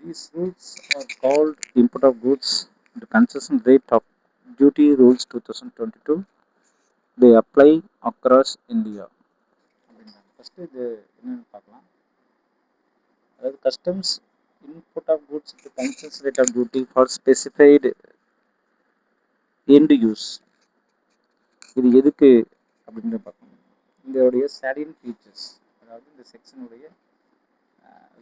These rules are called import of goods and concession rate of duty rules 2022. They apply across India. First இது என்னன்னு பார்க்கலாம். அதாவது customs input of goods concession rate of duty for specified end use. இது எதுக்கு அப்படின்னு பார்க்கணும். இதோடைய salient features, அதாவது இந்த செக்ஷனுடைய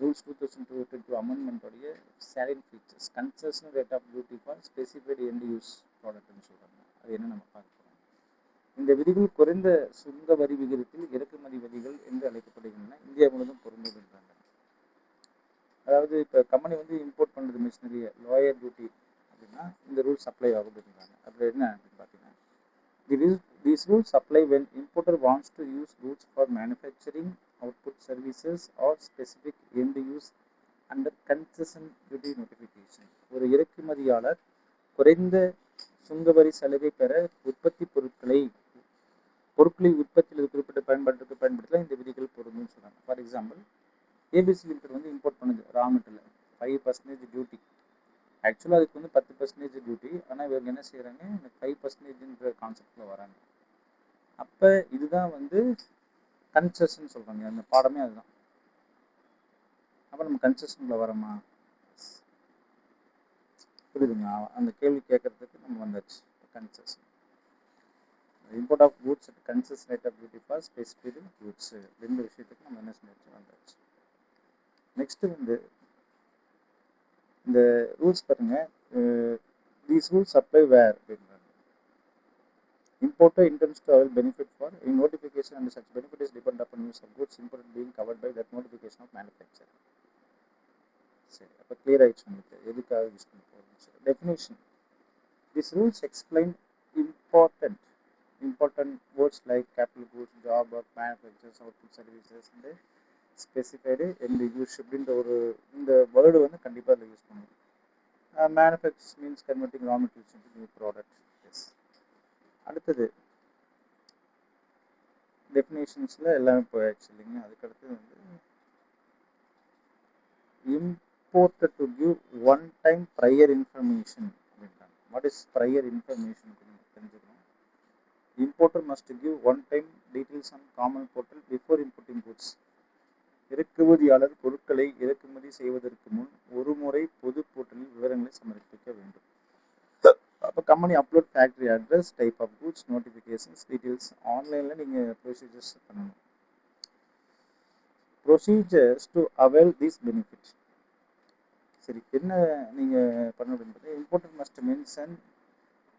ரூல்ஸ் 2022 அமெண்ட்மெண்ட்டோடைய salient features. Concession rate of duty for specified end use ப்ராடக்ட்னு சொல்கிறாங்க. அது என்ன நம்ம பார்க்க போகிறோம். இந்த விதிகள் குறைந்த சுங்க வரி விகிதத்தில் இறக்குமதி வரிகள் என்று அழைக்கப்படுகின்றன. இந்தியா முழுவதும் பொருந்துகின்றன. அதாவது இப்போ கம்பெனி வந்து இம்போர்ட் பண்ணுறது மிஷினரியை லோயர் டியூட்டி அப்படின்னா இந்த ரூல்ஸ் அப்ளை ஆகுதுன்றாங்க. அதில் என்ன அப்படின்னு பார்த்தீங்கன்னா, these rules apply when importer wants to use goods for manufacturing, output services or specific end use under concession duty notification. ஒரு இறக்குமதியாளர் குறைந்த சுங்கவரி சலுகை பெற உற்பத்தி பொருட்களை உற்பத்தியில் குறிப்பிட்ட பயன்பாட்டுக்கு பயன்படுத்தலாம் இந்த விதிகள் பொருந்தும்னு சொன்னாங்க. ஃபார் எக்ஸாம்பிள், ஏபிசி லிமிடெட் வந்து இம்போர்ட் பண்ணுது ரா மெட்டீரியல் 5% டியூட்டி. ஆக்சுவலாக அதுக்கு வந்து 10% டியூட்டி. ஆனால் இவங்க என்ன செய்கிறாங்க, இந்த 5%ன்ற கான்செப்டில் வராங்க. அப்போ இதுதான் வந்து கன்செஷன் சொல்கிறாங்க. அந்த பாடமே அதுதான். அப்போ நம்ம கன்செஷனில் வரோமா, புரியுதுங்களா? அந்த கேள்வி கேட்கறதுக்கு நம்ம வந்தாச்சு. Concession import of goods at concession rate of duty for specified goods, ரெண்டு விஷயத்துக்கு நம்ம என்ன செஞ்சு வந்தாச்சு. நெக்ஸ்ட் வந்து இந்த ரூல்ஸ் பாருங்க. தீஸ் ரூல்ஸ் அப்ளை வேர் அப்படின்றாங்க. Importer intends to avail benefit for a notification and such benefit is dependent upon use of goods imported being covered by that notification of manufacturer. சரி, அப்போ கிளியர் ஆயிடுச்சு உங்களுக்கு எதுக்காக use பண்ண போகிறோம். சரி, definition. These rules explain important words like capital goods, job work, manufacturers, output services and specified end use அப்படின்ற ஒரு இந்த வேர்டு வந்து கண்டிப்பாக அதில் யூஸ் பண்ணுவோம். Manufactures means converting raw materials into new product. Yes. அடுத்தது டெஃபினேஷன்ஸில் எல்லாமே போயாச்சு இல்லைங்களா. அதுக்கடுத்து வந்து imported to give one time prior information அப்படின்றாங்க. வாட் இஸ் ப்ரையர் இன்ஃபர்மேஷன் தெரிஞ்சுக்கணும். Importer must give one time details on common portal before importing goods. இறக்குமதியாளர் பொருட்களை இறக்குமதி செய்வதற்கு முன் ஒரு முறை பொது போர்ட்டலில் விவரங்களை சமர்ப்பிக்க வேண்டும். அப்போ company upload factory address, type of goods, notifications, details ஆன்லைனில் நீங்கள் ப்ரொசீஜர்ஸ் பண்ணணும். Procedures to avail this benefit. சரி, என்ன நீங்கள் பண்ண அப்படின்றது, importer must mention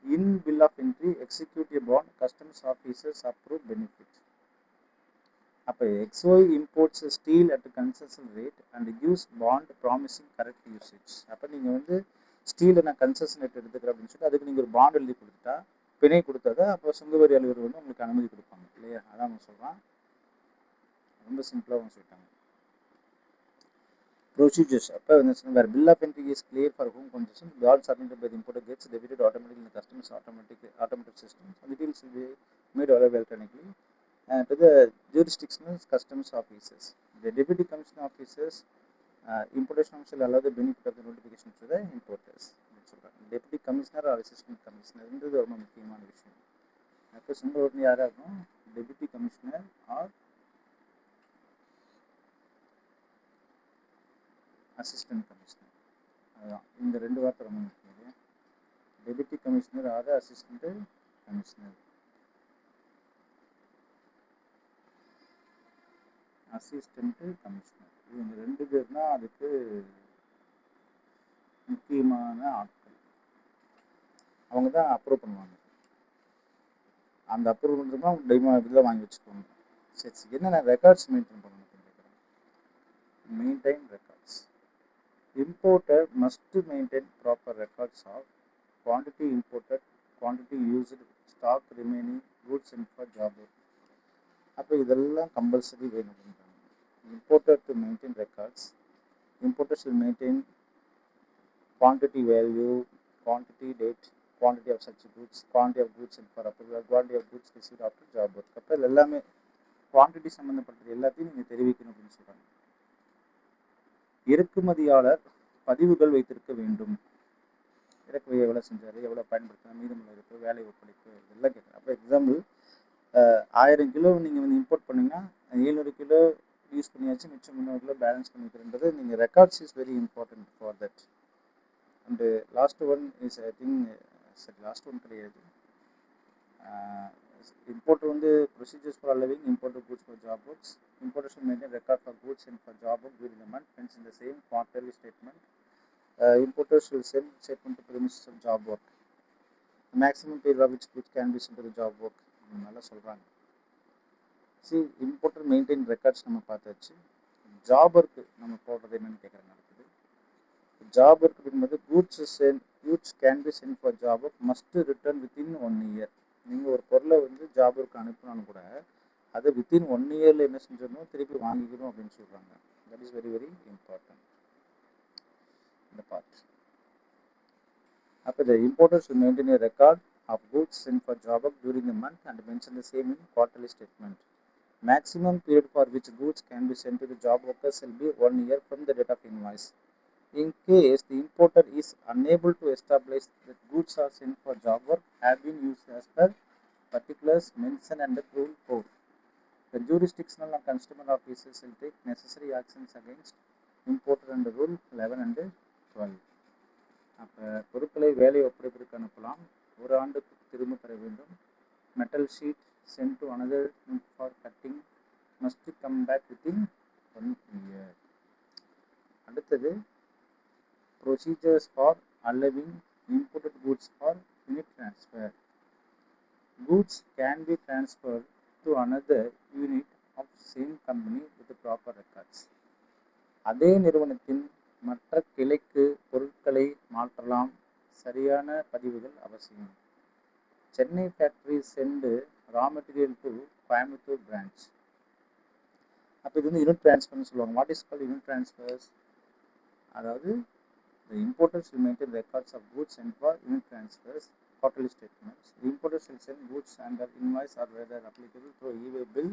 in bill of entry execute a bond customs officers approve benefit. அப்போ XY imports steel at concession rate and use bond promising correct usage. அப்போ நீங்கள் வந்து ஸ்டீலை நான் கன்செஷன் ரேட் எடுத்துக்கிறேன் அப்படின்னு சொல்லிட்டு அதுக்கு நீங்கள் ஒரு பாண்ட் எழுதி கொடுத்துட்டா, பிணை கொடுத்தா அப்போ சுங்கவரி அலுவலர் வந்து உங்களுக்கு அனுமதி கொடுப்பாங்க இல்லையா. அதான் அவங்க சொல்கிறான். ரொம்ப சிம்பிளாக அவங்க சொல்லிட்டாங்க. ப்ரொசீஜர்ஸ் அப்போ வந்து வேறு bill of entry is clear for home concession, bond submitted by importer gets debited automatic in customers automatic system, details will be made available electronically to the jurisdictional customs officers. The deputy commissioner officers importation shall allow the benefit of the notification to the importers. Deputy commissioner or assistant commissioner என்றது ரொம்ப முக்கியமான விஷயம். அப்போ சுங்க ஓட்டுநர் யாராக இருக்கும், deputy commissioner R assistant commissioner. அதுதான் இந்த ரெண்டு வார்த்தை ரொம்ப முக்கியம். Deputy commissioner R assistant commissioner. Assistant commissioner, இவங்க ரெண்டு பேர் தான் அதுக்கு முக்கியமான ஆட்கள். அவங்க தான் அப்ரூவ் பண்ணுவாங்க. அந்த அப்ரூவ் பண்ணுறது அவங்க டைமா இதில் வாங்கி வச்சுக்கோங்க. சரி, என்னென்ன ரெக்கார்ட்ஸ் மெயின்டைன் பண்ணணும் கேட்குறேன். Maintain records. Importer must maintain proper records of quantity imported, quantity used, stock remaining, goods and for job work. அப்போ இதெல்லாம் கம்பல்சரி வேணும் அப்படின்றாங்க. Importer to maintain records. Importer should maintain quantity value, quantity date, quantity of such goods, quantity of goods and for approval, quantity of goods received after job work. அப்போ எல்லாமே quantity சம்மந்தப்பட்டது எல்லாத்தையும் நீங்கள் தெரிவிக்கணும் அப்படின்னு சொல்கிறாங்க. இறக்குமதியாளர் பதிவுகள் வைத்திருக்க வேண்டும். இறக்குவை எவ்வளோ செஞ்சார், எவ்வளோ பயன்படுத்தினா, மீதமுள்ள இருப்பு, வேலை ஒப்படைப்பு இதெல்லாம் கேட்குறேன். அப்போ எக்ஸாம்பிள் 1000 கிலோ நீங்கள் வந்து இம்போர்ட் பண்ணிங்கன்னா 700 கிலோ யூஸ் பண்ணியாச்சு, மிச்சம் 300 கிலோ பேலன்ஸ் பண்ணிக்கிறன்றது நீங்கள் records is very important for that. And last one is I think சரி லாஸ்ட் ஒன் கிடையாது. Importer வந்து procedures for allowing imported goods for job works. Importer should maintain record for goods and for job work during the month. Hence, in the same quarterly statement, importers will send statement to premises of job work. The maximum period of which goods can be sent to the job work. நல்லா சொல்கிறாங்க. See, importer maintain records நம்ம பார்த்தாச்சு. ஜாபருக்கு நம்ம போடுறது என்னன்னு கேட்குறாங்க. அடுத்தது job work அப்படிங்கிறது goods can be sent for job work must return within 1 year. நீங்கள் ஒரு பொருளை வந்து ஜாப் ஒர்க் அனுப்பினாலும் கூட அதை வித்தின் 1 இயரில் என்ன செஞ்சிடணும், திருப்பி வாங்கிக்கணும் அப்படின்னு சொல்கிறாங்க. That is very very important இந்த பார்ட். அப்போ the importers will maintain a record of goods sent for job work during the month and mention the same in quarterly statement. Maximum period for which goods can be sent to the job workers will be 1 year from the date of invoice. In case the importer is unable to establish that goods are sent for job work have been used as per particulars mentioned under Rule 4, the jurisdictional and consumer officers will take necessary actions against importer under Rule 11 and 12. அப்போ பொருட்களை வேலை ஒப்படைப்பிற்கு அனுப்பலாம், 1 ஆண்டுக்கு திரும்ப பெற வேண்டும். Metal sheet sent to another for cutting must come back within 1 year. அடுத்தது procedures for allowing imported goods for unit transfer. Goods can be transferred to another unit of same company with the proper records. அதே நிறுவனத்தின் மற்ற கிளைக்கு பொருட்களை மாற்றலாம், சரியான பதிவுகள் அவசியம். Chennai factory sent raw material to Coimbatore branch. அப்போ இது வந்து யூனிட் டிரான்ஸ்ஃபர்னு சொல்லுவாங்க. What is called unit transfers? அதாவது the importers will maintain records of goods and for unit transfers, quarterly statements. The importers will send goods under invoice or whether applicable through e-way bill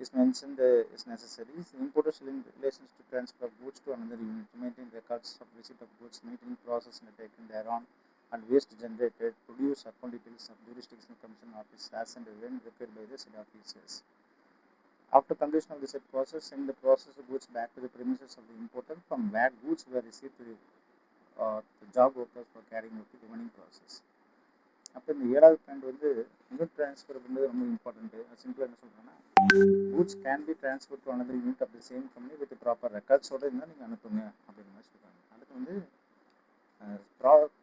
is mentioned is necessary. The importers will in relation to transfer of goods to another unit to maintain records of receipt of goods, metering process undertaken thereon, and waste generated, produce account details of jurisdiction commission office as and when required by the said officers. After completion of the said process, send the process of goods back to the premises of the importer from where goods were received to the job workers for carrying out the remaining process. அப்போ இந்த 7வது point வந்து unit transfer அப்படின்றது ரொம்ப important. சிம்பிளாக என்ன சொல்கிறேன்னா, goods can be transferred to another unit of the same company with the proper records-ஓட இருந்தால் நீங்கள் அனுப்புங்க அப்படின்ற மாதிரி சொல்கிறாங்க. அடுத்து வந்து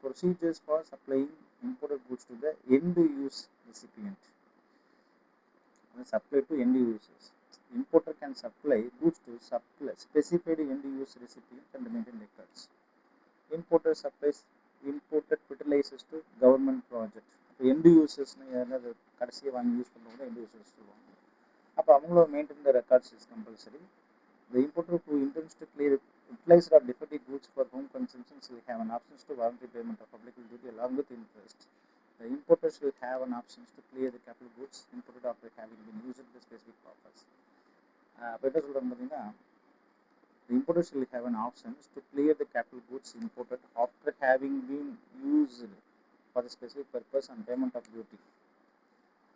procedures for supplying imported goods to the end use recipient. Supply to end users. Importer can supply goods to specified end use recipient and maintain records. Importer supplies imported fertilizers to government project. இப்போ end யூசர்ஸ்னு யாராவது கடைசியாக வாங்கி use பண்ணுறவங்க end users சொல்லுவாங்க. அப்போ அவங்களோட maintain the records is compulsory. The importer who intends to clear utilized or defective goods for home consumption will have an option to warranty payment of applicable duty along with interest. The importers will have an option to clear the capital goods imported after having been used for the specific purpose. அப்போ என்ன சொல்கிறாங்க பார்த்தீங்கன்னா, the importers will have an option to clear the capital goods imported after having been used for the specific purpose and payment of duty.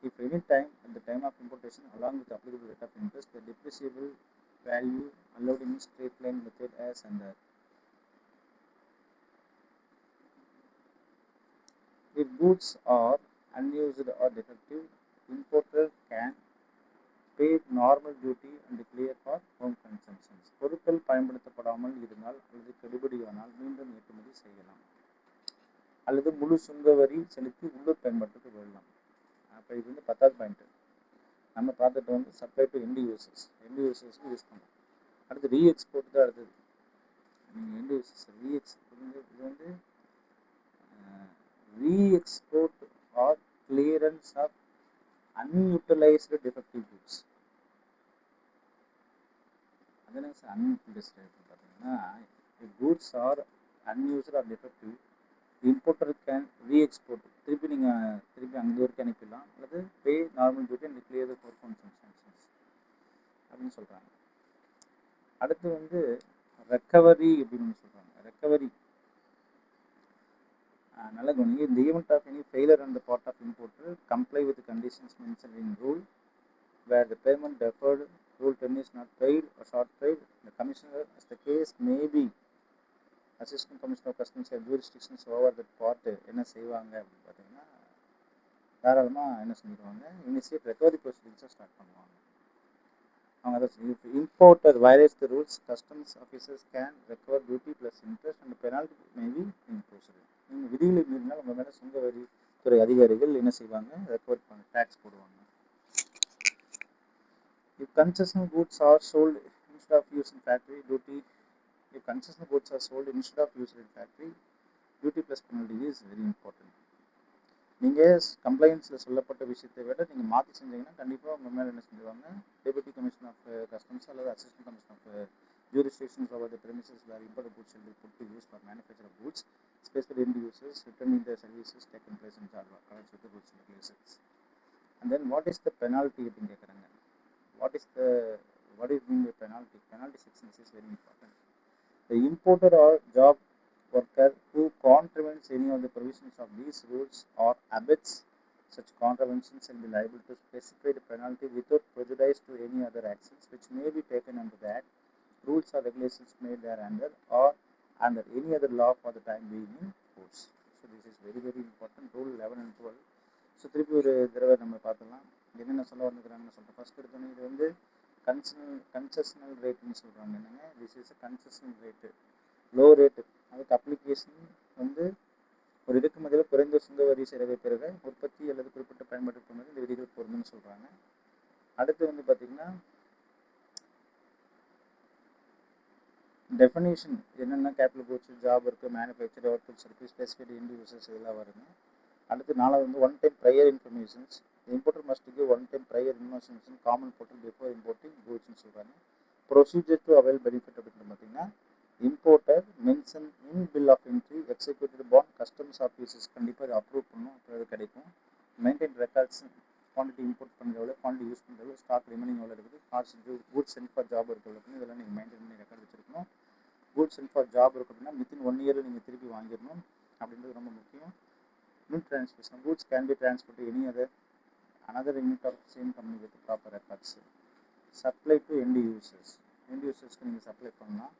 If any time at the time of importation along with applicable rate of interest, the depreciable value allowed in straight line method as under. If goods are unused or defective, importer can pay normal duty and clear for home consumption. பொருட்கள் பயன்படுத்தப்படாமல் இருந்தால் அல்லது கெடுபடியானால் மீண்டும் ஏற்றுமதி செய்யலாம் அல்லது முழு சுங்க வரி செலுத்தி உள்ளூர் பயன்பாட்டுக்கு வரலாம். அப்போ இது வந்து 10வது பாயிண்ட். நம்ம பார்த்துட்டு வந்து சப்ளை டு எண்ட் யூசர்ஸ்க்கு யூஸ் பண்ணலாம். அடுத்து ரீஎக்ஸ்போர்ட் தான் அடுத்தது. நீங்கள் எண்ட் யூசர்ஸ் இது வந்து reexport or clearance of unutilised defective goods. Unutilised பார்த்தீங்கன்னா goods are unused or defective, importer can re-export. திருப்பி அங்கே வரைக்கும் அனுப்பிடலாம் அல்லது pay normal duty and clear the foreign sanctions அப்படின்னு சொல்கிறாங்க. அடுத்து வந்து ரெக்கவரி அப்படின்னு சொல்கிறாங்க. recovery. நல்ல கவனிங்க. In the event of any failure on the part of importer, comply with the conditions mentioned in rule, where the payment deferred, rule 10 is not paid or short paid, the commissioner, as the case may be, assistant commissioner of customs have jurisdictions over that part. என்ன செய்வாங்க அப்படின்னு பார்த்தீங்கன்னா, தாராளமாக என்ன செஞ்சுருவாங்க, initiate recovery ப்ரொசீடிங்ஸை start பண்ணுவாங்க. அவங்க அதை if importer violates the rules, customs officers can recover duty plus interest and penalty may be imposed. நீங்கள் விதிகளை மீறினால் உங்கள் மேலே சுங்க வரி துறை அதிகாரிகள் என்ன செய்வாங்க, ரெக்கவர் பண்ண டேக்ஸ் போடுவாங்க. If concessional goods are sold instead of used in factory, duty. If concessional goods are sold instead of used in factory, duty plus penalty is very important. நீங்கள் கம்ப்ளைண்ட்ஸில் சொல்லப்பட்ட விஷயத்தை விட நீங்கள் மாற்றி செஞ்சீங்கன்னா கண்டிப்பாக உங்கள் மேலே என்ன செஞ்சுருவாங்க, டெபுட்டி கமிஷனர் ஆஃப் கஸ்டம்ஸ் அல்லது assistant commissioner of jurisdictions over the premises where imported goods shall be put to use for manufacture of goods, especially end users, returning the services taken place in charge of connects with the goods and places. And then what is the penalty அப்படின்னு கேட்குறாங்க. What is mean by penalty? Penalty sections is very important. The importer or job worker who contravenes any of the provisions of these rules or abets such contraventions shall be liable to specified penalty without prejudice to any other actions which may be taken under the act, rules or regulations made thereunder, or under any other law for the time being in force. So this is very very important. Rule 11 and 12. So திருப்பி ஒரு தடவை நம்ம பார்த்துக்கலாம் என்னென்ன சொல்ல வந்துக்கிறாங்கன்னு சொல்லிட்டு. First எடுத்தோன்னே இது வந்து கன்செஷனல் ரேட்டுன்னு சொல்கிறாங்க. என்னங்க, this is concessional rate, low rate. அதுக்கு அப்ளிகேஷன் வந்து ஒரு இறக்குமதியில் குறைந்த சுங்க வரி செலவை பிறகு உற்பத்தி அல்லது குறிப்பிட்ட பயன்பாட்டுக்கு போனது இந்த விதிகள் பொருந்துன்னு சொல்கிறாங்க. அடுத்து வந்து பார்த்திங்கன்னா டெஃபனிஷன் என்னென்ன capital goods, job work, manufacture, output service, specified end users இதெல்லாம் வருங்க. அடுத்து நாலாவது வந்து one time prior informations. Importer must give one time prior information common portal before importing கூட்ஸ்னு சொல்கிறாங்க. ப்ரொசீஜர் டு அவைல் பெனிஃபிட் அப்படின்னு பார்த்தீங்கன்னா, importer mention in bill of entry executed bond customs offices கண்டிப்பாக அதை அப்ரூவ் பண்ணணும், அப்போ அது கிடைக்கும். மெயின்டைன் ரெக்கார்ட்ஸ், குவான்டிட்டி இம்போர்ட் பண்ணுறவங்க, குவான்டிட்டி யூஸ் பண்ணுறது, ஸ்டாக் ரிமைனிங் எவ்வளோ இருக்குது, cost goods send for job இருக்குது அப்படின்னு இதெல்லாம் நீங்கள் மெயின்டைன் பண்ணி ரெக்கார்ட் வச்சுருக்கணும். கூட்ஸ் சென்ட் ஃபார் ஜாப் இருக்குது அப்படின்னா வித்தின் 1 இயரில் நீங்கள் திருப்பி வாங்கிடணும் அப்படின்றது ரொம்ப முக்கியம். Unit transmission, goods can be transferred to any another unit of the same company with proper records. Supply to end users, நீங்கள் சப்ளை பண்ணலாம்,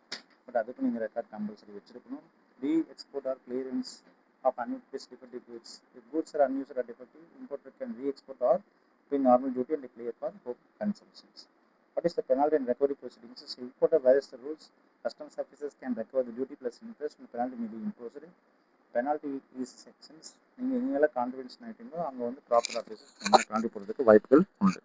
பட் அதுக்கு நீங்கள் ரெக்கார்ட் கம்பல்சரி வச்சுருக்கணும். Re-export or clearance of unused defective goods. If goods are unused or defective, importer can re-export or pay normal duty and clear for home consumptions. What is the penalty and recovery proceedings? So importer violates the rules, customs officers can recover the duty plus interest and penalty may be imposed. Penalty is sections நீங்கள் எங்கெல்லாம் contribution ஆகிட்டீங்களோ அங்கே வந்து proper officers penalty போடுறதுக்கு வாய்ப்புகள் உண்டு.